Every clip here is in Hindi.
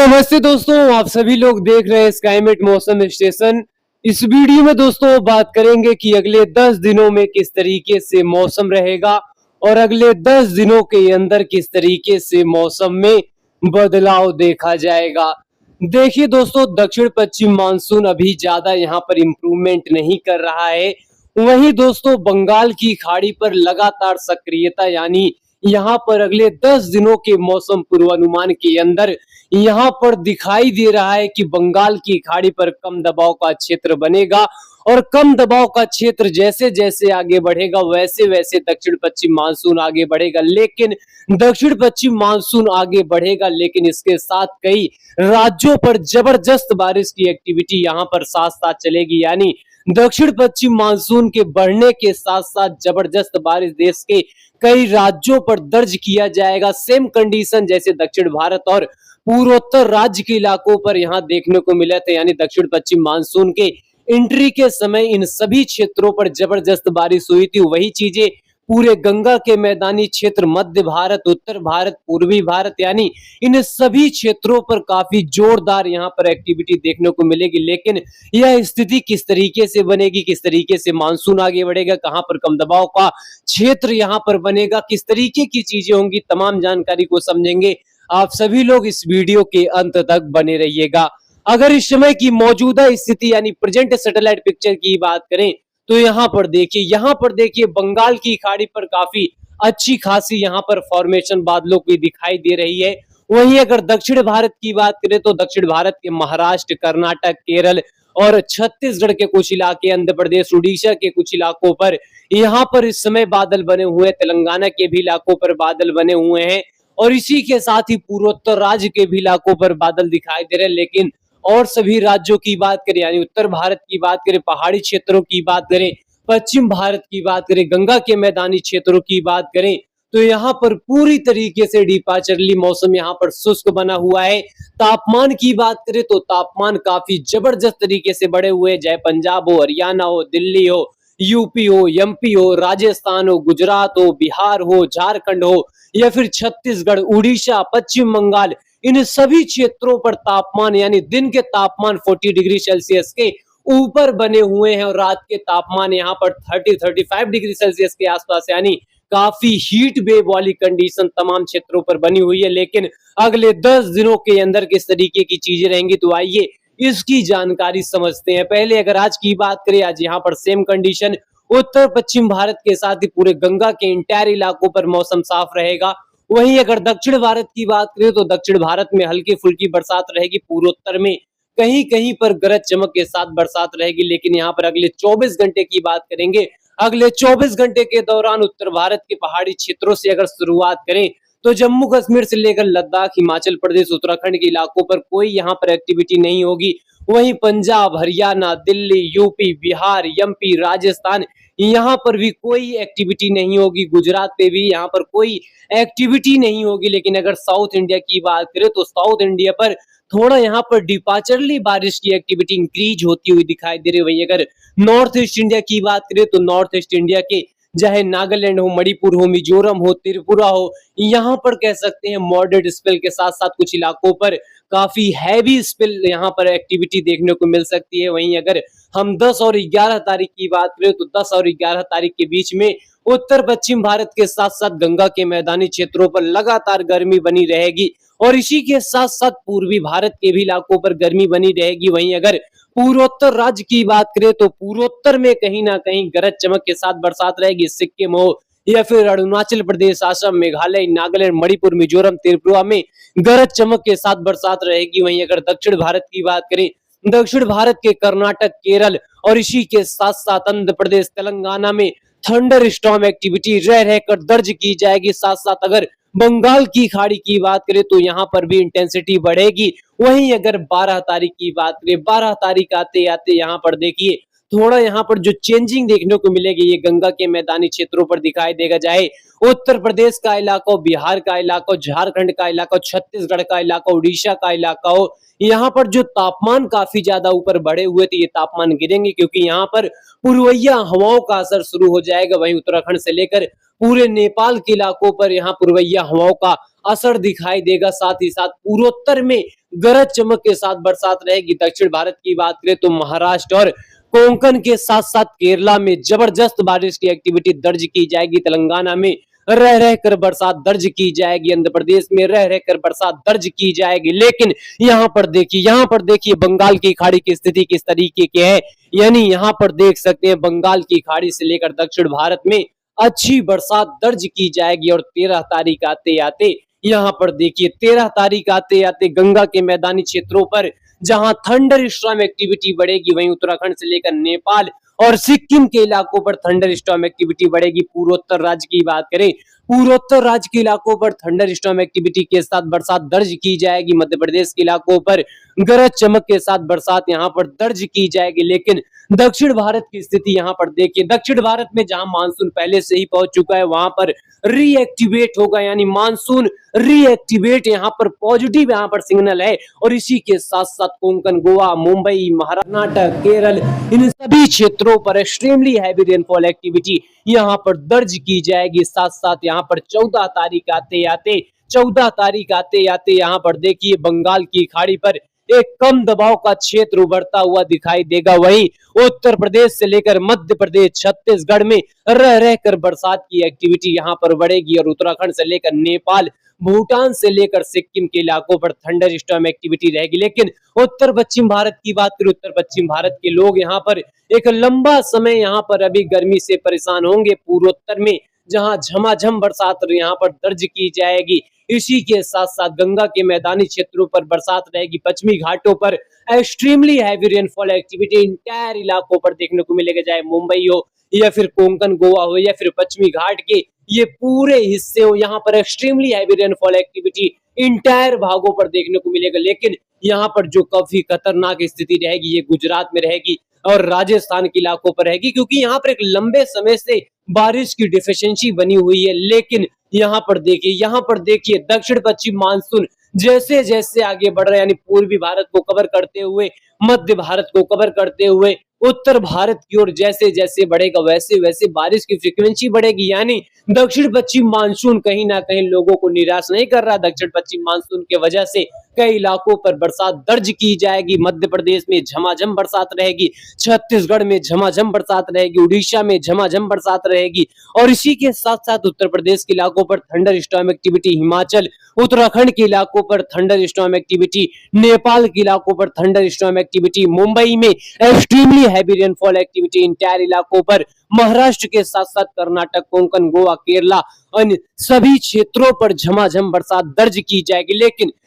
नमस्ते दोस्तों, आप सभी लोग देख रहे हैं स्काईमेट मौसम स्टेशन। इस वीडियो में दोस्तों बात करेंगे कि अगले 10 दिनों में किस तरीके से मौसम रहेगा और अगले 10 दिनों के अंदर किस तरीके से मौसम में बदलाव देखा जाएगा। देखिए दोस्तों, दक्षिण पश्चिम मानसून अभी ज्यादा यहाँ पर इम्प्रूवमेंट नहीं कर रहा है। वहीं दोस्तों बंगाल की खाड़ी पर लगातार सक्रियता यानी यहाँ पर अगले 10 दिनों के मौसम पूर्वानुमान के अंदर यहाँ पर दिखाई दे रहा है कि बंगाल की खाड़ी पर कम दबाव का क्षेत्र बनेगा और कम दबाव का क्षेत्र जैसे जैसे आगे बढ़ेगा वैसे वैसे दक्षिण पश्चिम मानसून आगे बढ़ेगा। लेकिन दक्षिण पश्चिम मानसून आगे बढ़ेगा, लेकिन इसके साथ कई राज्यों पर जबरदस्त बारिश की एक्टिविटी यहाँ पर साथ साथ चलेगी। यानी दक्षिण पश्चिम मानसून के बढ़ने के साथ साथ जबरदस्त बारिश देश के कई राज्यों पर दर्ज किया जाएगा। सेम कंडीशन जैसे दक्षिण भारत और पूर्वोत्तर राज्य के इलाकों पर यहाँ देखने को मिले थे। यानी दक्षिण पश्चिम मानसून के एंट्री के समय इन सभी क्षेत्रों पर जबरदस्त बारिश हुई थी। वही चीजें पूरे गंगा के मैदानी क्षेत्र, मध्य भारत, उत्तर भारत, पूर्वी भारत, यानी इन सभी क्षेत्रों पर काफी जोरदार यहाँ पर एक्टिविटी देखने को मिलेगी। लेकिन यह स्थिति किस तरीके से बनेगी, किस तरीके से मानसून आगे बढ़ेगा, कहां पर कम दबाव का क्षेत्र यहाँ पर बनेगा, किस तरीके की चीजें होंगी, तमाम जानकारी को समझेंगे। आप सभी लोग इस वीडियो के अंत तक बने रहिएगा। अगर इस समय की मौजूदा स्थिति यानी प्रेजेंट सैटेलाइट पिक्चर की बात करें तो यहाँ पर देखिए बंगाल की खाड़ी पर काफी अच्छी खासी यहाँ पर फॉर्मेशन बादलों की दिखाई दे रही है। वहीं अगर दक्षिण भारत की बात करें तो दक्षिण भारत के महाराष्ट्र, कर्नाटक, केरल और छत्तीसगढ़ के कुछ इलाके, आंध्र प्रदेश, उड़ीसा के कुछ इलाकों पर यहाँ पर इस समय बादल बने हुए, तेलंगाना के भी इलाकों पर बादल बने हुए हैं और इसी के साथ ही पूर्वोत्तर राज्य के भी इलाकों पर बादल दिखाई दे रहे हैं। लेकिन और सभी राज्यों की बात करें यानी उत्तर भारत की बात करें, पहाड़ी क्षेत्रों की बात करें, पश्चिम भारत की बात करें, गंगा के मैदानी क्षेत्रों की बात करें तो यहाँ पर पूरी तरीके से डिपार्चरली मौसम यहाँ पर शुष्क बना हुआ है। तापमान की बात करें तो तापमान काफी जबरदस्त तरीके से बढ़े हुए, चाहे पंजाब हो, हरियाणा हो, दिल्ली हो, यूपी हो, एमपी हो, राजस्थान हो, गुजरात हो, बिहार हो, झारखंड हो या फिर छत्तीसगढ़, उड़ीसा, पश्चिम बंगाल, इन सभी क्षेत्रों पर तापमान यानी दिन के तापमान 40 डिग्री सेल्सियस के ऊपर बने हुए हैं और रात के तापमान यहाँ पर 30-35 डिग्री सेल्सियस के आसपास, यानी काफी हीट वेव वाली कंडीशन तमाम क्षेत्रों पर बनी हुई है। लेकिन अगले 10 दिनों के अंदर किस तरीके की चीजें रहेंगी तो आइए इसकी जानकारी समझते हैं। पहले अगर आज की बात करें, आज यहाँ पर सेम कंडीशन उत्तर पश्चिम भारत के साथ ही पूरे गंगा के इंटायर इलाकों पर मौसम साफ रहेगा। वहीं अगर दक्षिण भारत की बात करें तो दक्षिण भारत में हल्की फुल्की बरसात रहेगी, पूर्वोत्तर में कहीं कहीं पर गरज चमक के साथ बरसात रहेगी। लेकिन यहाँ पर अगले 24 घंटे की बात करेंगे, अगले 24 घंटे के दौरान उत्तर भारत के पहाड़ी क्षेत्रों से अगर शुरुआत करें तो जम्मू कश्मीर से लेकर लद्दाख, हिमाचल प्रदेश, उत्तराखंड के इलाकों पर कोई यहाँ पर एक्टिविटी नहीं होगी। वहीं पंजाब, हरियाणा, दिल्ली, यूपी, बिहार, एमपी, राजस्थान, यहाँ पर भी कोई एक्टिविटी नहीं होगी। गुजरात पे भी यहाँ पर कोई एक्टिविटी नहीं होगी। लेकिन अगर साउथ इंडिया की बात करें तो साउथ इंडिया पर थोड़ा यहाँ पर डिपार्चरली बारिश की एक्टिविटी इंक्रीज होती हुई दिखाई दे रही है। वहीं अगर नॉर्थ ईस्ट इंडिया की बात करें तो नॉर्थ ईस्ट इंडिया के चाहे नागालैंड हो, मणिपुर हो, मिजोरम हो, त्रिपुरा हो, यहाँ पर कह सकते हैं मॉडरेट स्पेल के साथ साथ कुछ इलाकों पर काफी हैवी स्पेल यहाँ पर एक्टिविटी देखने को मिल सकती है। वहीं अगर हम 10 और 11 तारीख की बात करें तो 10 और 11 तारीख के बीच में उत्तर पश्चिम भारत के साथ साथ गंगा के मैदानी क्षेत्रों पर लगातार गर्मी बनी रहेगी और इसी के साथ साथ पूर्वी भारत के भी इलाकों पर गर्मी बनी रहेगी। वहीं अगर पूर्वोत्तर राज्य की बात करें तो पूर्वोत्तर में कहीं ना कहीं गरज चमक के साथ बरसात रहेगी। सिक्किम हो या फिर अरुणाचल प्रदेश, असम, मेघालय, नागालैंड, मणिपुर, मिजोरम, त्रिपुरा में गरज चमक के साथ बरसात रहेगी। वहीं अगर दक्षिण भारत की बात करें, दक्षिण भारत के कर्नाटक, केरल और इसी के साथ साथ आंध्र प्रदेश, तेलंगाना में थंडर स्टॉर्म एक्टिविटी रह रहकर दर्ज की जाएगी। साथ साथ अगर बंगाल की खाड़ी की बात करें तो यहाँ पर भी इंटेंसिटी बढ़ेगी। वहीं अगर 12 तारीख की बात करें, 12 तारीख आते आते यहाँ पर देखिए थोड़ा यहाँ पर जो चेंजिंग देखने को मिलेगी ये गंगा के मैदानी क्षेत्रों पर दिखाई देगा। चाहे उत्तर प्रदेश का इलाका हो, बिहार का इलाका हो, झारखंड का इलाका हो, छत्तीसगढ़ का इलाका, उड़ीसा का इलाका हो, यहाँ पर जो तापमान काफी ज्यादा ऊपर बढ़े हुए थे ये तापमान गिरेंगे क्योंकि यहाँ पर पूर्वैया हवाओं का असर शुरू हो जाएगा। वहीं उत्तराखंड से लेकर पूरे नेपाल के इलाकों पर यहाँ पूर्वैया हवाओं का असर दिखाई देगा। साथ ही साथ पूर्वोत्तर में गरज चमक के साथ बरसात रहेगी। दक्षिण भारत की बात करें तो महाराष्ट्र और कोंकण के साथ साथ केरला में जबरदस्त बारिश की एक्टिविटी दर्ज की जाएगी। तेलंगाना में रह रह कर बरसात दर्ज की जाएगी। आंध्र प्रदेश में रह रह कर बरसात दर्ज की जाएगी। लेकिन यहाँ पर देखिए बंगाल की खाड़ी की स्थिति किस तरीके की है। यानी यहाँ पर देख सकते हैं बंगाल की खाड़ी से लेकर दक्षिण भारत में अच्छी बरसात दर्ज की जाएगी। और 13 तारीख आते आते यहाँ पर देखिए 13 तारीख आते आते गंगा के मैदानी क्षेत्रों पर जहां थंडर स्टॉर्म एक्टिविटी बढ़ेगी, वहीं उत्तराखंड से लेकर नेपाल और सिक्किम के इलाकों पर थंडर स्टॉर्म एक्टिविटी बढ़ेगी। पूर्वोत्तर राज्य की बात करें, पूर्वोत्तर राज्य के इलाकों पर थंडर स्टॉर्म एक्टिविटी के साथ बरसात दर्ज की जाएगी। मध्य प्रदेश के इलाकों पर गरज चमक के साथ बरसात यहां पर दर्ज की जाएगी। लेकिन दक्षिण भारत की स्थिति यहां पर देखिए, दक्षिण भारत में जहां मानसून पहले से ही पहुंच चुका है वहां पर रीएक्टिवेट होगा, यानी मानसून रीएक्टिवेट यहां पर पॉजिटिव यहां पर सिग्नल है। और इसी के साथ साथ कोंकण, गोवा, मुंबई, कर्नाटक, केरल, इन सभी क्षेत्रों पर एक्सट्रीमली हैवी रेनफॉल एक्टिविटी यहां पर दर्ज की जाएगी। साथ साथ यहां पर 14 तारीख आते आते यहां पर देखिए बंगाल की खाड़ी पर एक कम दबाव का क्षेत्र उभरता हुआ दिखाई देगा। वहीं उत्तर प्रदेश से लेकर मध्य प्रदेश, छत्तीसगढ़ में रह रहकर बरसात की एक्टिविटी यहां पर बढ़ेगी। और उत्तराखंड से लेकर नेपाल, भूटान से लेकर सिक्किम के इलाकों पर थंडर स्टॉर्म एक्टिविटी रहेगी। लेकिन उत्तर पश्चिम भारत की बात करें, उत्तर पश्चिम भारत के लोग यहाँ पर एक लंबा समय यहाँ पर अभी गर्मी से परेशान होंगे। पूर्वोत्तर में जहां झमाझम बरसात यहाँ पर दर्ज की जाएगी। इसी के साथ साथ गंगा के मैदानी क्षेत्रों पर बरसात रहेगी। पश्चिमी घाटों पर extremely heavy rainfall activity entire इलाकों पर देखने को मिलेगा, चाहे मुंबई हो या फिर कोंकण, गोवा हो या फिर पश्चिमी घाट के ये पूरे हिस्से हो, यहाँ पर extremely heavy rainfall activity entire भागों पर देखने को मिलेगा। लेकिन यहाँ पर जो काफी खतरनाक स्थिति रहेगी ये गुजरात में रहेगी और राजस्थान के इलाकों पर रहेगी, क्योंकि यहाँ पर एक लंबे समय से बारिश की डिफिशियंसी बनी हुई है। लेकिन यहाँ पर देखिए दक्षिण पश्चिम मानसून जैसे जैसे आगे बढ़ रहा है, यानी पूर्वी भारत को कवर करते हुए, मध्य भारत को कवर करते हुए उत्तर भारत की ओर जैसे जैसे बढ़ेगा वैसे वैसे बारिश की फ्रीक्वेंसी बढ़ेगी। यानी दक्षिण पश्चिम मानसून कहीं ना कहीं लोगों को निराश नहीं कर रहा। दक्षिण पश्चिम मानसून के वजह से कई इलाकों पर बरसात दर्ज की जाएगी। मध्य प्रदेश में झमाझम बरसात रहेगी, छत्तीसगढ़ में झमाझम बरसात रहेगी, उड़ीसा में झमाझम बरसात रहेगी। और इसी के साथ साथ उत्तर प्रदेश के इलाकों पर thunder storm activity, Himachal, Uttarakhand के इलाकों पर थंडर स्टॉर्म एक्टिविटी, नेपाल के इलाकों पर थंडर स्टॉर्म एक्टिविटी, मुंबई में extremely heavy rainfall activity entire इलाकों पर, महाराष्ट्र के साथ साथ कर्नाटक, कोंकण, गोवा, केरला, अन्य सभी क्षेत्रों पर झमाझम बरसात दर्ज की जाएगी।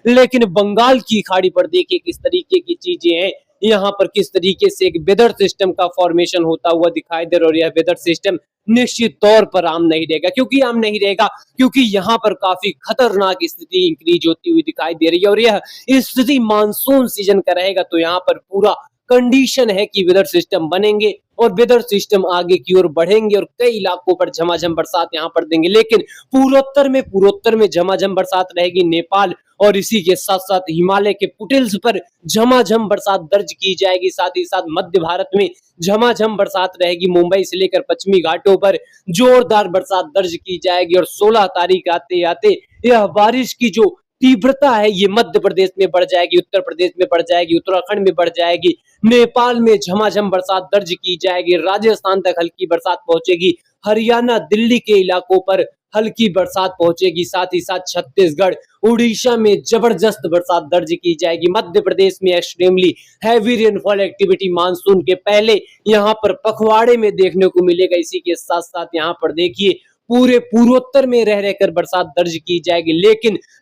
लेकिन बंगाल की खाड़ी पर देखिए किस तरीके की चीजें हैं। यहाँ पर किस तरीके से एक वेदर सिस्टम का फॉर्मेशन होता हुआ दिखाई दे रहा है। और यह वेदर सिस्टम निश्चित तौर पर आम नहीं रहेगा, क्योंकि यहाँ पर काफी खतरनाक स्थिति इंक्रीज होती हुई दिखाई दे रही है। और यह स्थिति मानसून सीजन का रहेगा, तो यहाँ पर पूरा कंडीशन है कि वेदर सिस्टम बनेंगे और वेदर सिस्टम आगे की ओर बढ़ेंगे और कई इलाकों पर झमाझम बरसात यहाँ पर देंगे। लेकिन पूर्वोत्तर में झमाझम बरसात रहेगी, नेपाल और इसी के साथ साथ हिमालय के फुटहिल्स पर झमाझम बरसात दर्ज की जाएगी। साथ ही साथ मध्य भारत में झमाझम बरसात रहेगी, मुंबई से लेकर पश्चिमी घाटों पर जोरदार बरसात दर्ज की जाएगी। और 16 तारीख आते आते यह बारिश की जो तीव्रता है ये मध्य प्रदेश में बढ़ जाएगी, उत्तर प्रदेश में बढ़ जाएगी, उत्तराखंड में बढ़ जाएगी, नेपाल में झमाझम बरसात दर्ज की जाएगी, राजस्थान तक हल्की बरसात पहुंचेगी, हरियाणा, दिल्ली के इलाकों पर हल्की बरसात पहुंचेगी। साथ ही साथ छत्तीसगढ़, उड़ीसा में जबरदस्त बरसात दर्ज की जाएगी। मध्य प्रदेश में extremely heavy rainfall activity monsoon के पहले यहाँ पर पखवाड़े में देखने को मिलेगा। इसी के साथ साथ यहाँ पर देखिए पूरे पूर्वोत्तर में रह रहकर बरसात दर्ज की जाएगी।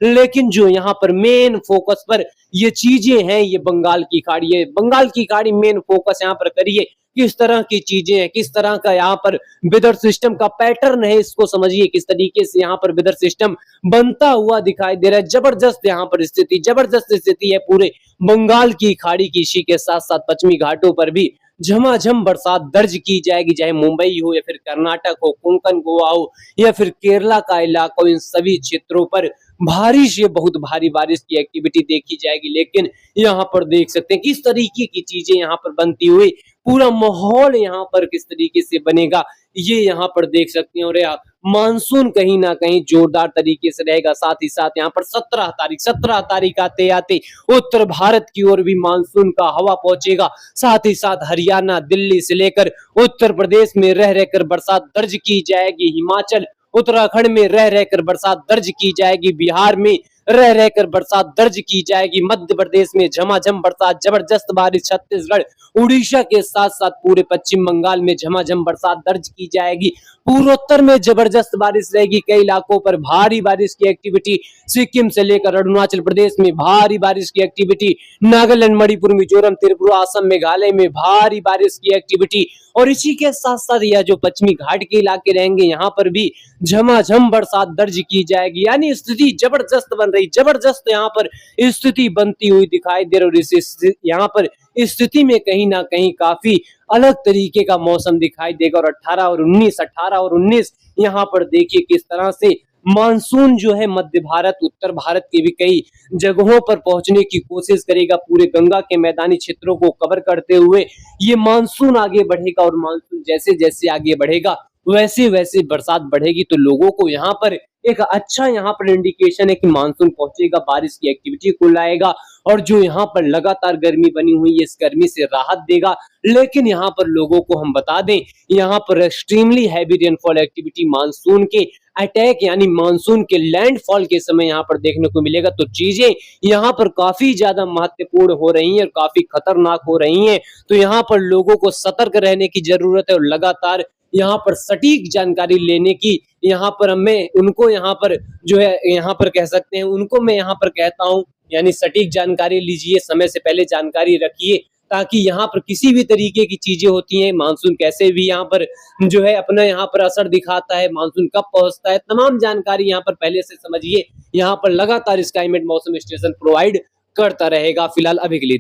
लेकिन जो यहाँ पर मेन फोकस पर ये चीजें हैं, ये बंगाल की खाड़ी है। बंगाल की खाड़ी मेन फोकस यहाँ पर करिए, किस तरह की चीजें हैं, किस तरह का यहाँ पर वेदर सिस्टम का पैटर्न है, इसको समझिए किस तरीके से यहाँ पर वेदर सिस्टम बनता हुआ दिखाई दे रहा है। जबरदस्त यहाँ पर जबरदस्त स्थिति है पूरे बंगाल की खाड़ी की। इसी के साथ साथ पश्चिमी घाटों पर भी झमाझम बरसात दर्ज की जाएगी, चाहे मुंबई हो या फिर कर्नाटक हो, कोंकण, गोवा हो या फिर केरला का इलाका हो, इन सभी क्षेत्रों पर भारी से बहुत भारी बारिश की एक्टिविटी देखी जाएगी। लेकिन यहाँ पर देख सकते हैं किस तरीके की चीजें यहाँ पर बनती हुई, पूरा माहौल यहाँ पर किस तरीके से बनेगा ये यहाँ पर देख सकते हैं। और मानसून कहीं ना कहीं जोरदार तरीके से रहेगा। साथ ही साथ यहाँ पर 17 तारीख आते आते उत्तर भारत की ओर भी मानसून का हवा पहुंचेगा। साथ ही साथ हरियाणा, दिल्ली से लेकर उत्तर प्रदेश में रह रहकर बरसात दर्ज की जाएगी। हिमाचल, उत्तराखंड में रह रहकर बरसात दर्ज की जाएगी। बिहार में रह रहकर बरसात दर्ज की जाएगी। मध्य प्रदेश में झमाझम बरसात, जबरदस्त बारिश। छत्तीसगढ़, उड़ीसा के साथ साथ पूरे पश्चिम बंगाल में झमाझम बरसात दर्ज की जाएगी। पूर्वोत्तर में जबरदस्त बारिश रहेगी। कई इलाकों पर भारी बारिश की एक्टिविटी। सिक्किम से लेकर अरुणाचल प्रदेश में भारी बारिश की एक्टिविटी। नागालैंड, मणिपुर, मिजोरम, त्रिपुरा, असम, मेघालय में भारी बारिश की एक्टिविटी। और इसी के साथ साथ यह जो पश्चिमी घाट के इलाके रहेंगे, यहाँ पर भी झमाझम बरसात दर्ज की जाएगी। यानी स्थिति जबरदस्त बन रही, जबरदस्त यहाँ पर स्थिति बनती हुई दिखाई दे रही। और इस यहाँ पर स्थिति में कहीं ना कहीं काफी अलग तरीके का मौसम दिखाई देगा। और 18 और 19 यहाँ पर देखिए किस तरह से मानसून जो है मध्य भारत, उत्तर भारत के भी कई जगहों पर पहुंचने की कोशिश करेगा। पूरे गंगा के मैदानी क्षेत्रों को कवर करते हुए ये मानसून आगे बढ़ेगा। और मानसून जैसे जैसे आगे बढ़ेगा वैसे वैसे बरसात बढ़ेगी। तो लोगों को यहाँ पर एक अच्छा यहाँ पर इंडिकेशन है कि मानसून पहुंचेगा, बारिश की एक्टिविटी को लाएगा। और जो यहाँ पर लगातार गर्मी बनी हुई है, इस गर्मी से राहत देगा। लेकिन यहाँ पर लोगों को हम बता दें, यहाँ पर extremely heavy rainfall activity monsoon के अटैक यानी मानसून के लैंडफॉल के समय यहाँ पर देखने को मिलेगा। तो चीजें यहाँ पर काफी ज्यादा महत्वपूर्ण हो रही हैं और काफी खतरनाक हो रही हैं। तो यहाँ पर लोगों को सतर्क रहने की जरूरत है और लगातार यहाँ पर सटीक जानकारी लेने की यहाँ पर हमें उनको यहाँ पर जो है यहाँ पर कह सकते हैं, उनको मैं यहाँ पर कहता हूँ, यानी सटीक जानकारी लीजिए, समय से पहले जानकारी रखिए, ताकि यहाँ पर किसी भी तरीके की चीजें होती हैं, मानसून कैसे भी यहाँ पर जो है अपना यहाँ पर असर दिखाता है, मानसून कब पहुंचता है, तमाम जानकारी यहाँ पर पहले से समझिए। यहाँ पर लगातार स्काईमेट मौसम स्टेशन प्रोवाइड करता रहेगा। फिलहाल अभी के लिए